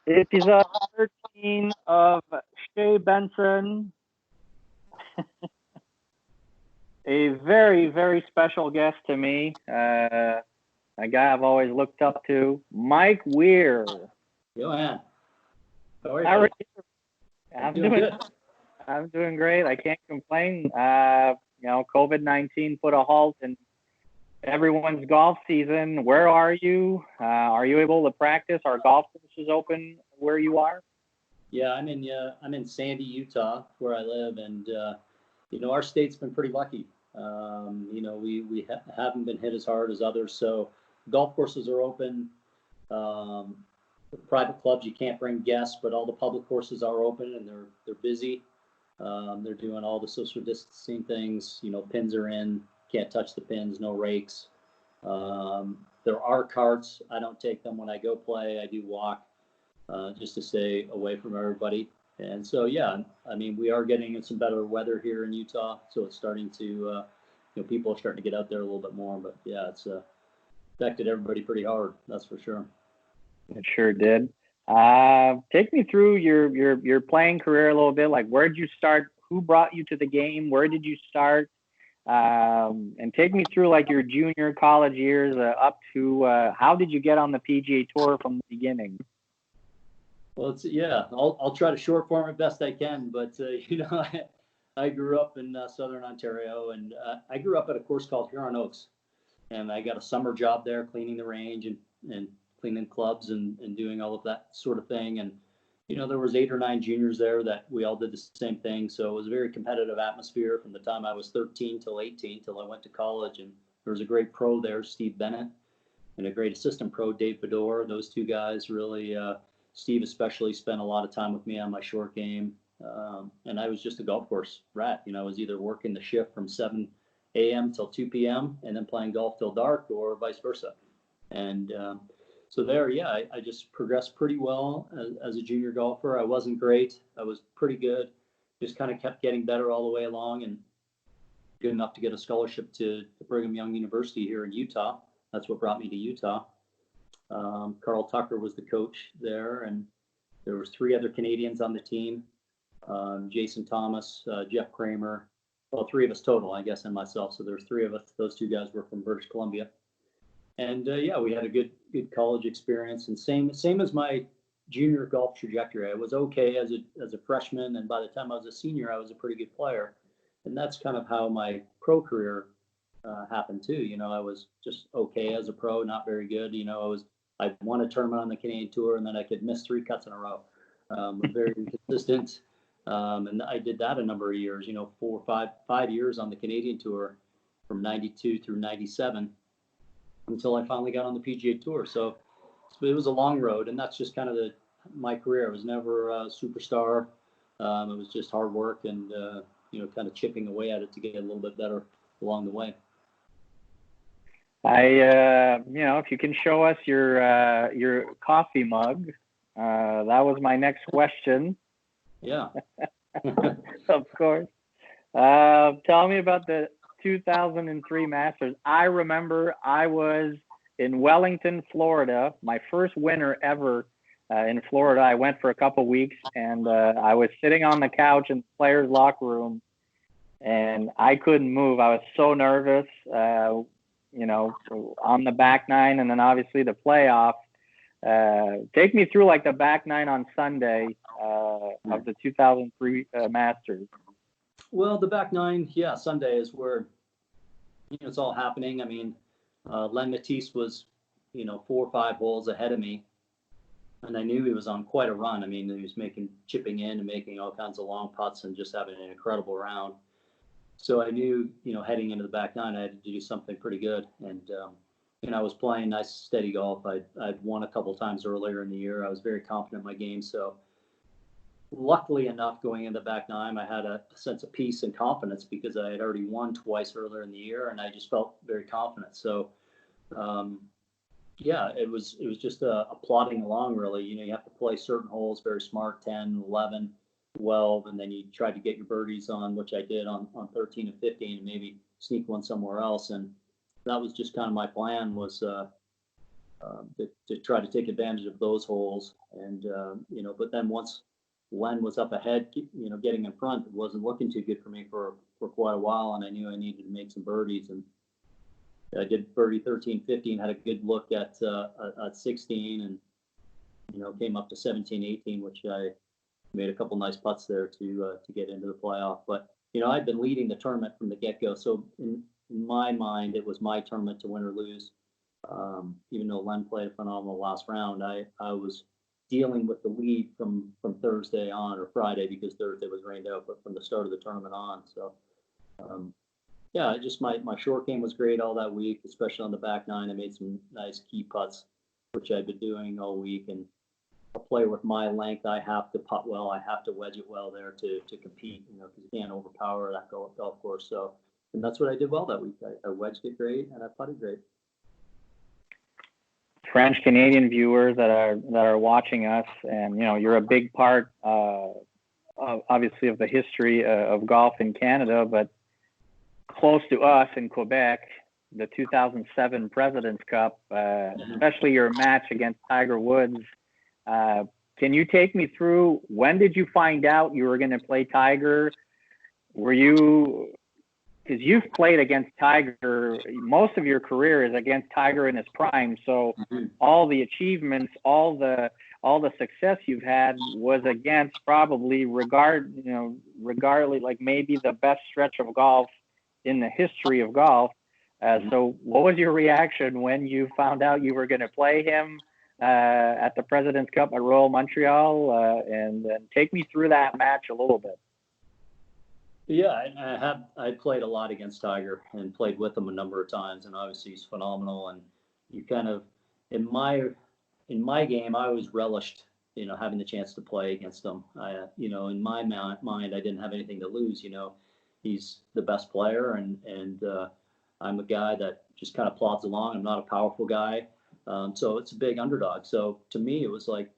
Episode 13 of Chez Benson, a very, very special guest to me. A guy I've always looked up to, Mike Weir. Johan, how are you, How are buddy? you? I'm doing good. I'm doing great. I can't complain. COVID-19 put a halt in everyone's golf season. Where are you? Are you able to practice? Are golf courses open where you are? Yeah, I'm in Sandy, Utah, where I live, and our state's been pretty lucky. We haven't been hit as hard as others, so golf courses are open. Um, the private clubs you can't bring guests, but all the public courses are open and they're busy. They're doing all the social distancing things. Pins are in, can't touch the pins, no rakes. There are carts. I don't take them when I go play. I do walk just to stay away from everybody. And so, yeah, I mean, we are getting some better weather here in Utah, so it's starting to, people are starting to get out there a little bit more. But yeah, it's affected everybody pretty hard. That's for sure. It sure did. Take me through your playing career a little bit. Like, where did you start? Who brought you to the game? Where did you start? And take me through like your junior college years up to how did you get on the PGA Tour from the beginning? Well, I'll try to short form it best I can. But I grew up in Southern Ontario, and I grew up at a course called Huron Oaks, and I got a summer job there cleaning the range and cleaning clubs and doing all of that sort of thing. And there was 8 or 9 juniors there that we all did the same thing. So it was a very competitive atmosphere from the time I was 13 till 18 till I went to college. And there was a great pro there, Steve Bennett, and a great assistant pro, Dave Fedor. Those two guys really, Steve especially, spent a lot of time with me on my short game. And I was just a golf course rat. I was either working the shift from 7 a.m. till 2 p.m. and then playing golf till dark, or vice versa. And so there, yeah, I just progressed pretty well as a junior golfer. I wasn't great. I was pretty good. Just kind of kept getting better all the way along, and good enough to get a scholarship to Brigham Young University here in Utah. That's what brought me to Utah. Carl Tucker was the coach there, and there was 3 other Canadians on the team. Jason Thomas, Jeff Kramer, well, 3 of us total, I guess, and myself. So there's 3 of us. Those 2 guys were from British Columbia. And yeah, we had a good college experience, and same as my junior golf trajectory. I was okay as a freshman, and by the time I was a senior, I was a pretty good player. And that's kind of how my pro career happened too. I was just okay as a pro, not very good. I won a tournament on the Canadian Tour, and then I could miss 3 cuts in a row. Very inconsistent. And I did that a number of years. 5 years on the Canadian Tour, from '92 through '97. Until I finally got on the PGA Tour. So it was a long road, and that's just kind of my career. I was never a superstar. It was just hard work and kind of chipping away at it to get a little bit better along the way. If you can show us your coffee mug, that was my next question. Yeah. Of course. Tell me about the 2003 Masters. I remember I was in Wellington, Florida, my first winter ever in Florida. I went for a couple weeks, and I was sitting on the couch in the players' locker room, and I couldn't move. I was so nervous, on the back nine, and then obviously the playoff. Take me through like the back nine on Sunday of the 2003 Masters. Well, the back nine, yeah, Sunday is where it's all happening. I mean, Len Matisse was 4 or 5 holes ahead of me, and I knew he was on quite a run. I mean, he was chipping in and making all kinds of long putts and just having an incredible round. So I knew, heading into the back nine, I had to do something pretty good. And I was playing nice, steady golf. I'd won a couple times earlier in the year. I was very confident in my game. So luckily enough, going into the back nine, I had a sense of peace and confidence because I had already won twice earlier in the year, and I just felt very confident. So, yeah, it was just a plodding along, really. You have to play certain holes very smart, 10, 11, 12, and then you try to get your birdies on, which I did on 13 and 15, and maybe sneak one somewhere else. And that was just kind of my plan, was to try to take advantage of those holes. And, but then once Len was up ahead, getting in front, it wasn't looking too good for me for quite a while. And I knew I needed to make some birdies. And I did birdie 13, 15, had a good look at 16 and, came up to 17, 18, which I made a couple nice putts there to get into the playoff. But, I'd been leading the tournament from the get-go. So in my mind, it was my tournament to win or lose. Even though Len played a phenomenal last round, I was dealing with the lead from Thursday on, or Friday, because Thursday was rained out, but from the start of the tournament on. So, just my short game was great all that week, especially on the back nine. I made some nice key putts, which I've been doing all week. And a player with my length, I have to putt well. I have to wedge it well there to compete, because you can't overpower that golf course. So, and that's what I did well that week. I wedged it great and I putted great. French Canadian viewers that are watching us, and you're a big part, obviously, of the history of golf in Canada, but close to us in Quebec, the 2007 President's Cup, especially your match against Tiger Woods. Can you take me through, when did you find out you were going to play Tiger? Because you've played against Tiger, most of your career is against Tiger in his prime. So all the achievements, all the success you've had was against probably regardless, like maybe the best stretch of golf in the history of golf. So what was your reaction when you found out you were going to play him at the President's Cup at Royal Montreal? And take me through that match a little bit. Yeah, I played a lot against Tiger and played with him a number of times, and obviously he's phenomenal. And you kind of, in my game, I always relished, having the chance to play against him. In my mind, I didn't have anything to lose. He's the best player, and I'm a guy that just kind of plods along. I'm not a powerful guy, so it's a big underdog. So to me, it was like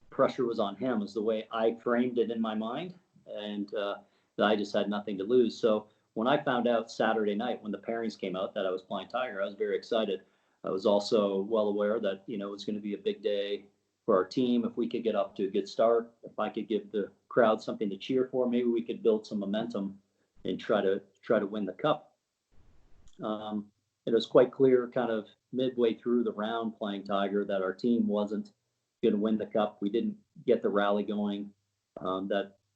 pressure was on him, is the way I framed it in my mind, and I just had nothing to lose. So when I found out Saturday night when the pairings came out that I was playing Tiger, I was very excited. I was also well aware that, it was going to be a big day for our team. If we could get up to a good start, if I could give the crowd something to cheer for, maybe we could build some momentum and try to win the cup. It was quite clear kind of midway through the round playing Tiger that our team wasn't going to win the cup. We didn't get the rally going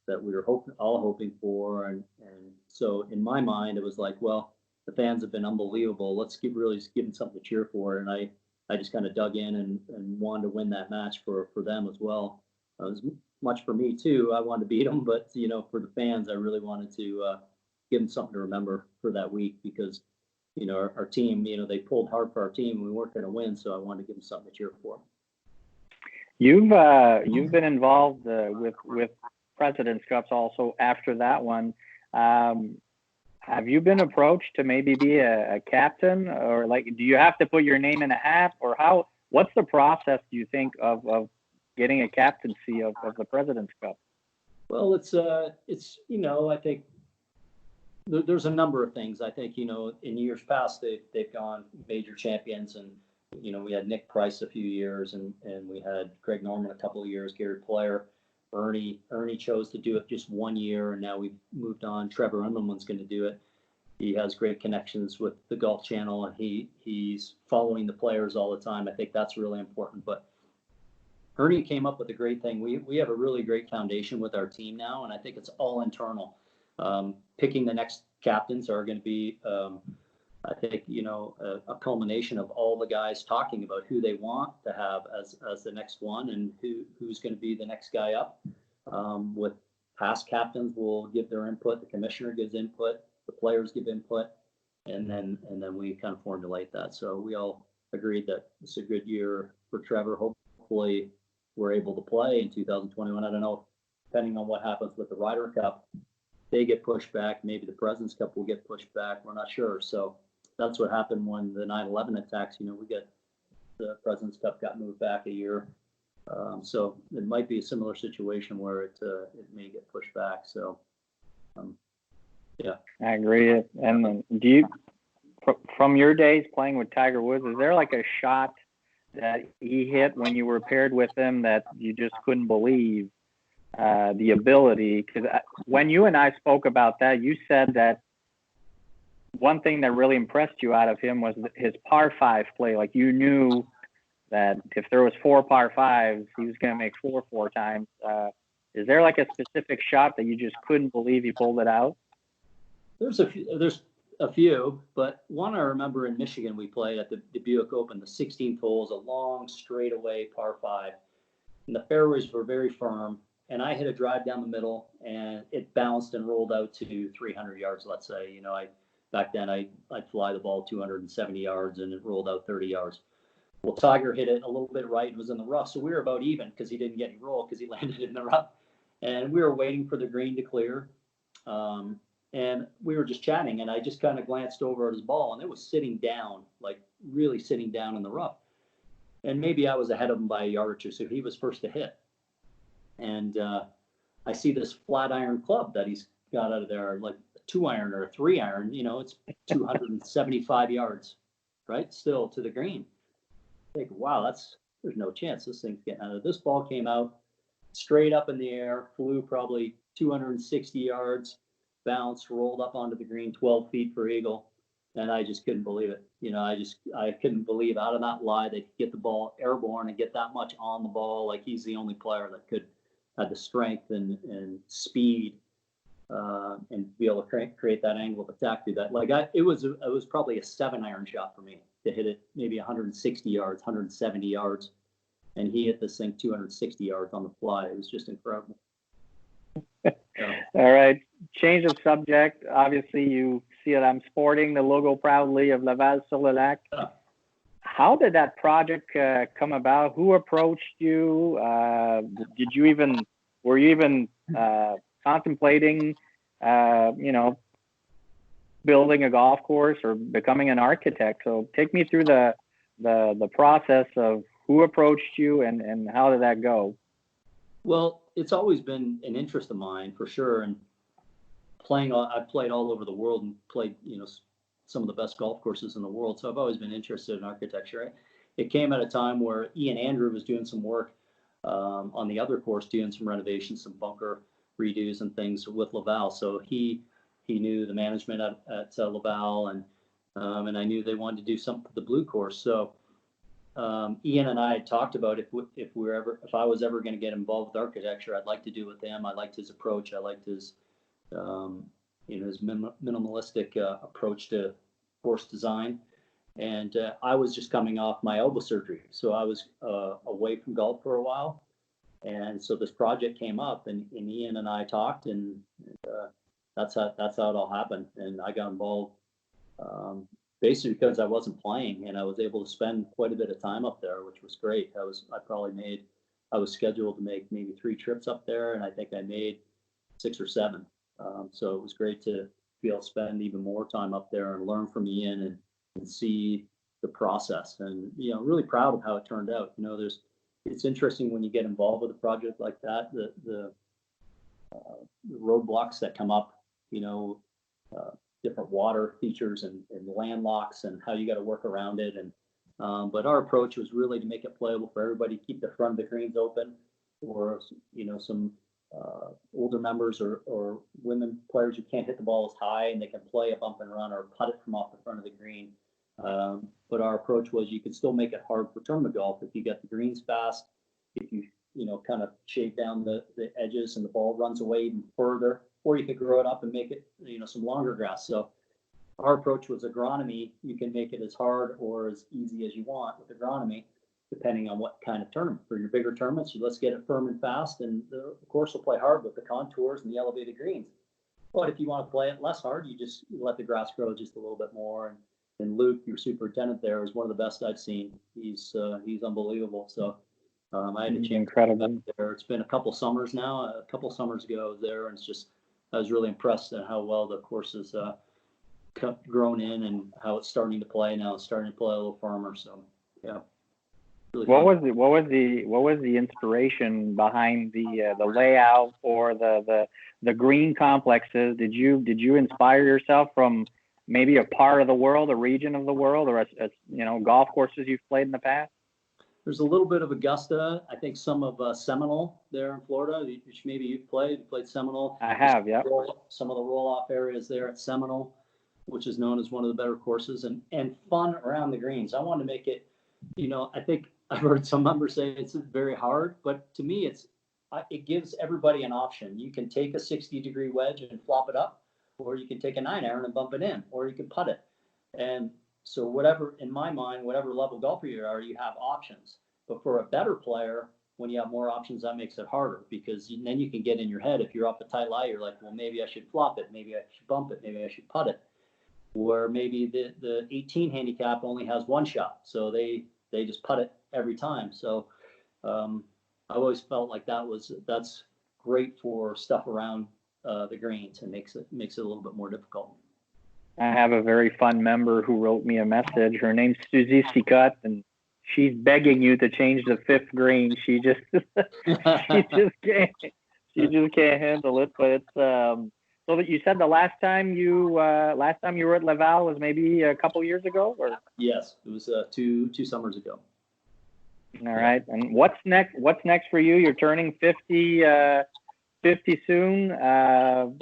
that we were hoping for. And so in my mind, it was like, well, the fans have been unbelievable. Let's really give them something to cheer for. And I just kind of dug in and wanted to win that match for them as well. It was much for me too. I wanted to beat them, but for the fans, I really wanted to give them something to remember for that week, because our team, they pulled hard for our team. We weren't going to win, so I wanted to give them something to cheer for. You've been involved with President's Cups also after that one. Have you been approached to maybe be a captain, or do you have to put your name in a hat, or what's the process, do you think, of getting a captaincy of the President's Cup? Well, it's I think there's a number of things. I think, in years past, they've gone major champions, and, we had Nick Price a few years, and we had Greg Norman a couple of years, Gary Player. Ernie chose to do it just 1 year, and now we've moved on. Trevor Immelman's going to do it. He has great connections with the Golf Channel, and he's following the players all the time. I think that's really important. But Ernie came up with a great thing. We have a really great foundation with our team now, and I think it's all internal. Picking the next captains are going to be, I think, a culmination of all the guys talking about who they want to have as the next one, and who's going to be the next guy up. With past captains will give their input, the commissioner gives input, the players give input, and then we kind of formulate that. So we all agreed that it's a good year for Trevor. Hopefully we're able to play in 2021. I don't know, depending on what happens with the Ryder Cup, they get pushed back. Maybe the President's Cup will get pushed back. We're not sure. So that's what happened when the 9/11 attacks. The President's Cup got moved back a year. So it might be a similar situation where it may get pushed back. So, yeah. I agree. And do you, from your days playing with Tiger Woods, is there like a shot that he hit when you were paired with him that you just couldn't believe the ability? Because when you and I spoke about that, you said that one thing that really impressed you out of him was his par five play. Like, you knew that if there was 4 par fives, he was going to make four times. Is there like a specific shot that you just couldn't believe he pulled it out? There's a few, but one I remember in Michigan, we played at the Buick Open, the 16th hole is a long straightaway par 5, and the fairways were very firm, and I hit a drive down the middle, and it bounced and rolled out to 300 yards, let's say. Back then I'd fly the ball 270 yards, and it rolled out 30 yards. Well, Tiger hit it a little bit right and was in the rough, so we were about even because he didn't get any roll because he landed in the rough, and we were waiting for the green to clear. And we were just chatting, and I just kind of glanced over at his ball, and it was sitting down, like really sitting down in the rough. And maybe I was ahead of him by a yard or two, so he was first to hit. And I see this flat iron club that he's got out of there, like a 2-iron or a 3-iron. It's 275 yards, right? Still to the green. I think, wow, there's no chance this thing's getting out of it. This ball came out straight up in the air, flew probably 260 yards. Bounced, rolled up onto the green, 12 feet for eagle, and I just couldn't believe it. I couldn't believe out of that lie they could get the ball airborne and get that much on the ball. Like, he's the only player that had the strength and speed and be able to create that angle of attack through that. Like, it was probably a 7-iron shot for me to hit it maybe 160 yards, 170 yards, and he hit this thing 260 yards on the fly. It was just incredible. All right. Change of subject. Obviously, you see that I'm sporting the logo proudly of Laval-sur-le-Lac. How did that project come about? Who approached you? Were you even contemplating, building a golf course or becoming an architect? So take me through the process of who approached you and how did that go? Well, it's always been an interest of mine for sure. And I've played all over the world and played, some of the best golf courses in the world. So I've always been interested in architecture. It came at a time where Ian Andrew was doing some work on the other course, doing some renovations, some bunker redos and things with Laval. So he knew the management at Laval, and I knew they wanted to do something for the blue course. So Ian and I had talked about if I was ever going to get involved with architecture, I'd like to do it with him. I liked his approach. I liked his his minimalistic approach to course design. And I was just coming off my elbow surgery, so I was away from golf for a while. And so this project came up, and Ian and I talked, and that's how it all happened. And I got involved basically because I wasn't playing, and I was able to spend quite a bit of time up there, which was great. I was scheduled to make maybe 3 trips up there, and I think I made 6 or 7. So it was great to be able to spend even more time up there and learn from Ian and see the process. And really proud of how it turned out. It's interesting when you get involved with a project like that, the roadblocks that come up, different water features and landlocks and how you got to work around it. And but our approach was really to make it playable for everybody, keep the front of the greens open, or some older members or women players who can't hit the ball as high, and they can play a bump and run or putt it from off the front of the green. But our approach was you could still make it hard for tournament golf if you get the greens fast, if you kind of shave down the edges and the ball runs away even further, or you could grow it up and make it some longer grass. So our approach was agronomy. You can make it as hard or as easy as you want with agronomy, depending on what kind of tournament. For your bigger tournaments, let's get it firm and fast, and the course will play hard with the contours and the elevated greens. But if you want to play it less hard, you let the grass grow just a little bit more. And Luke, your superintendent there, is one of the best I've seen. He's unbelievable. So I had a chance incredible there. It's been a couple summers now. A couple summers ago I was there, and I was really impressed at how well the course has grown in and how it's starting to play now. It's starting to play a little firmer. So yeah. Really what was the inspiration behind the layout or the green complexes? Did you inspire yourself from maybe a part of the world, a region of the world, or golf courses you've played in the past? There's a little bit of Augusta. I think some of Seminole there in Florida, which maybe you've played. You played Seminole. I have, yeah. Some of the roll-off areas there at Seminole, which is known as one of the better courses, and fun around the greens. I want to make it, I think I've heard some members say it's very hard, but to me, it gives everybody an option. You can take a 60-degree wedge and flop it up, or you can take a 9-iron and bump it in, or you can putt it. And so whatever, in my mind, whatever level golfer you are, you have options. But for a better player, when you have more options, that makes it harder, because then you can get in your head. If you're off a tight lie, you're like, well, maybe I should flop it. Maybe I should bump it. Maybe I should putt it. Where maybe the 18 handicap only has one shot. So they just putt it every time. So I always felt like that's great for stuff around the greens, and makes it a little bit more difficult. I have a very fun member who wrote me a message. Her name's Susie Sicut, and she's begging you to change the 5th green. She just can't handle it. But it's so that you said the last time you were at Laval was maybe a couple years ago, or? Yes, it was two summers ago. All right. And what's next? What's next for you? You're turning 50 soon.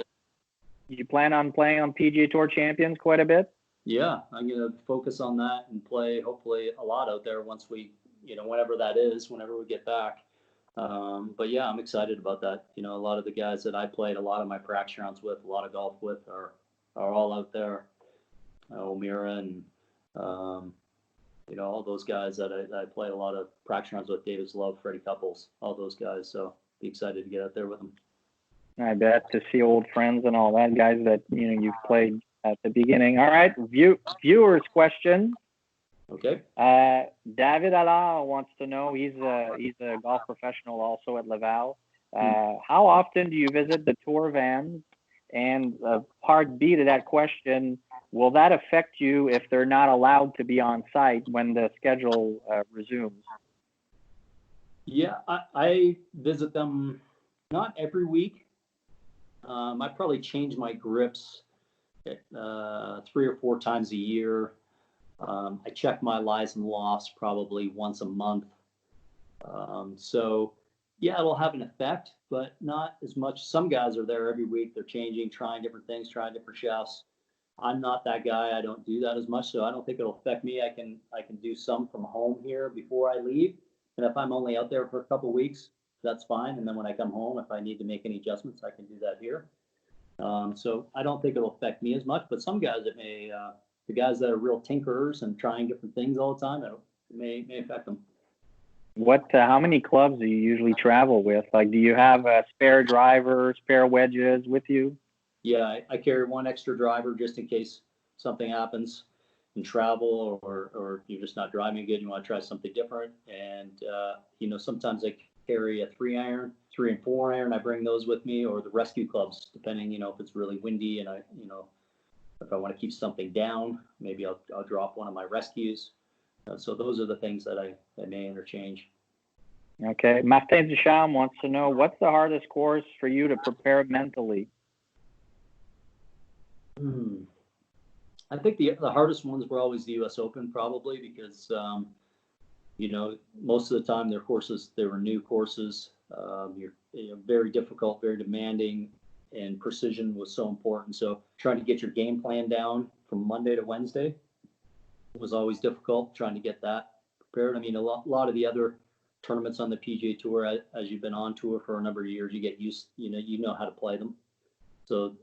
You plan on playing on PGA Tour Champions quite a bit? Yeah, I'm going to focus on that and play hopefully a lot out there once we, whenever that is, whenever we get back. But yeah, I'm excited about that. A lot of the guys that I played a lot of my practice rounds with, a lot of golf with, are all out there. O'Meara and, all those guys that I played a lot of practice rounds with, Davis Love, Freddie Couples, all those guys. So be excited to get out there with them. I bet, to see old friends and all that, guys that you've played at the beginning. All right, viewers question. Okay. David Allard wants to know. He's a golf professional also at Laval. How often do you visit the tour vans? And part B to that question: will that affect you if they're not allowed to be on site when the schedule resumes? Yeah, I visit them not every week. I probably change my grips 3 or 4 times a year. I check my lies and lofts probably once a month. So yeah, it'll have an effect, but not as much. Some guys are there every week. They're changing, trying different things, trying different shafts. I'm not that guy. I don't do that as much, so I don't think it'll affect me. I can do some from home here before I leave. And if I'm only out there for a couple of weeks, that's fine. And then when I come home, if I need to make any adjustments, I can do that here. So I don't think it'll affect me as much, but some guys it may, the guys that are real tinkerers and trying different things all the time, it may affect them. How many clubs do you usually travel with? Like, do you have a spare driver, spare wedges with you? Yeah, I carry one extra driver just in case something happens in travel, or you're just not driving good. You want to try something different. And, sometimes I carry a 3-iron, 3 and 4 iron. I bring those with me, or the rescue clubs, depending, if it's really windy and if I want to keep something down, maybe I'll drop one of my rescues. So those are the things that I may interchange. Okay. Martin Duchamp wants to know, what's the hardest course for you to prepare mentally? I think the hardest ones were always the U.S. Open, probably, because, most of the time they were new courses. You're very difficult, very demanding, and precision was so important. So trying to get your game plan down from Monday to Wednesday was always difficult, trying to get that prepared. I mean, a lot of the other tournaments on the PGA Tour, as you've been on tour for a number of years, you get used, you know how to play them. So,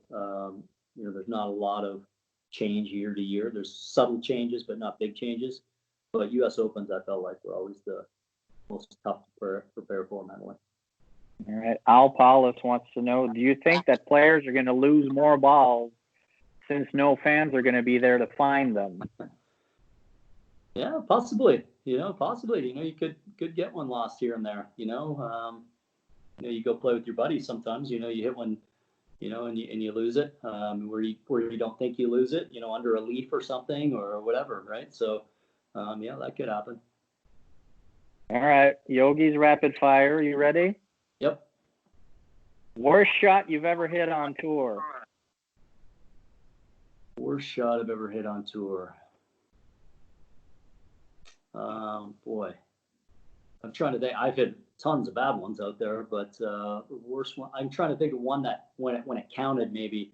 there's not a lot of change year to year. There's subtle changes, but not big changes. But U.S. Opens, I felt like, were always the most tough to prepare for mentally. All right. Al Paulus wants to know, do you think that players are going to lose more balls since no fans are going to be there to find them? Yeah, possibly. Possibly. You could get one lost here and there. You go play with your buddies sometimes. You hit one, and you lose it. Where you don't think you lose it. Under a leaf or something or whatever, right? So, yeah, that could happen. All right, Yogi's rapid fire. You ready? Yep. Worst shot you've ever hit on tour? Worst shot I've ever hit on tour. Boy. I'm trying to think. I've hit tons of bad ones out there, but the worst one. I'm trying to think of one that when it counted, maybe.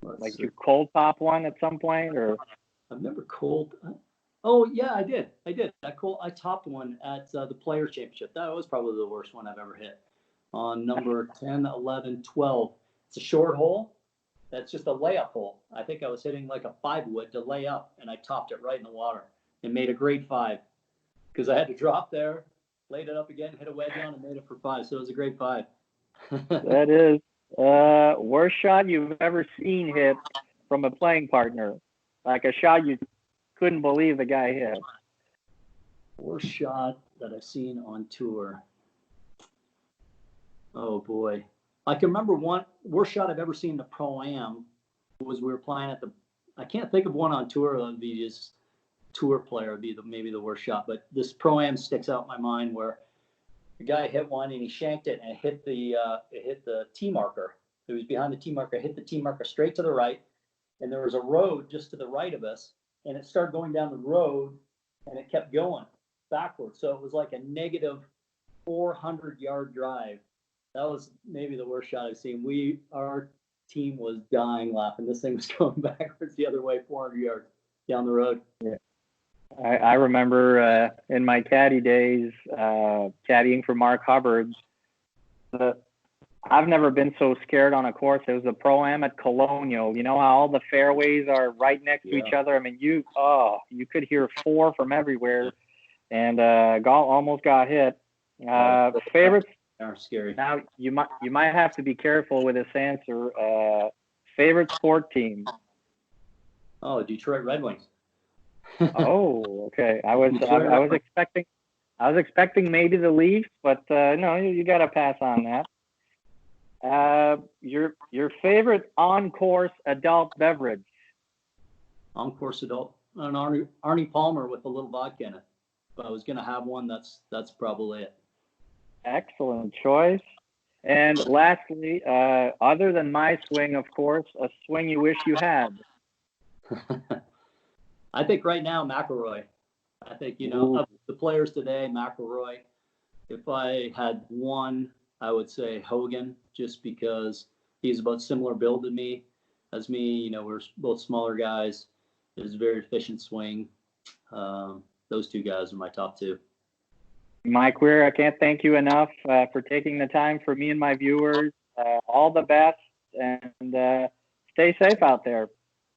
Like you cold top one at some point, or? I've never cold. Oh yeah, I did. I topped one at the Players Championship. That was probably the worst one I've ever hit. On number 10, 11, 12. It's a short hole. That's just a layup hole. I think I was hitting like a 5-wood to lay up, and I topped it right in the water and made a great 5 because I had to drop there, laid it up again, hit a wedge on, and made it for 5. So it was a great 5. That is worst shot you've ever seen hit from a playing partner, like a shot you couldn't believe the guy hit. Worst shot that I've seen on tour. Oh boy, I can remember one worst shot I've ever seen in the Pro-Am was we were playing at the. I can't think of one on tour that would be just tour player would be maybe the worst shot, but this Pro-Am sticks out in my mind where the guy hit one and he shanked it and it hit the tee marker. It was behind the tee marker, hit the tee marker straight to the right, and there was a road just to the right of us, and it started going down the road, and it kept going backwards. So it was like a negative 400-yard drive. That was maybe the worst shot I've seen. Our team was dying laughing. This thing was going backwards the other way, 400 yards down the road. Yeah. I remember in my caddy days, caddying for Mark Hubbard, I've never been so scared on a course. It was a Pro-Am at Colonial. You know how all the fairways are right next to each other? I mean, you could hear 4 from everywhere, and almost got hit. Favorites? Are scary. Now, you might have to be careful with this answer. Favorite sport team? Oh, Detroit Red Wings. Oh, okay. I was expecting maybe the Leafs, but no, you got to pass on that. Your favorite on-course adult beverage? On-course adult, an Arnie Palmer with a little vodka in it. If I was gonna have one, that's probably it. Excellent choice. And lastly, other than my swing, of course, a swing you wish you had. I think right now McIlroy. I think of the players today, McIlroy. If I had one, I would say Hogan, just because he's about similar build to me as me. We're both smaller guys. It's a very efficient swing. Those 2 guys are my top 2. Mike Weir, I can't thank you enough for taking the time for me and my viewers. All the best, and stay safe out there.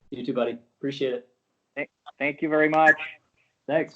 You too, buddy. Appreciate it. Thank you very much. Thanks.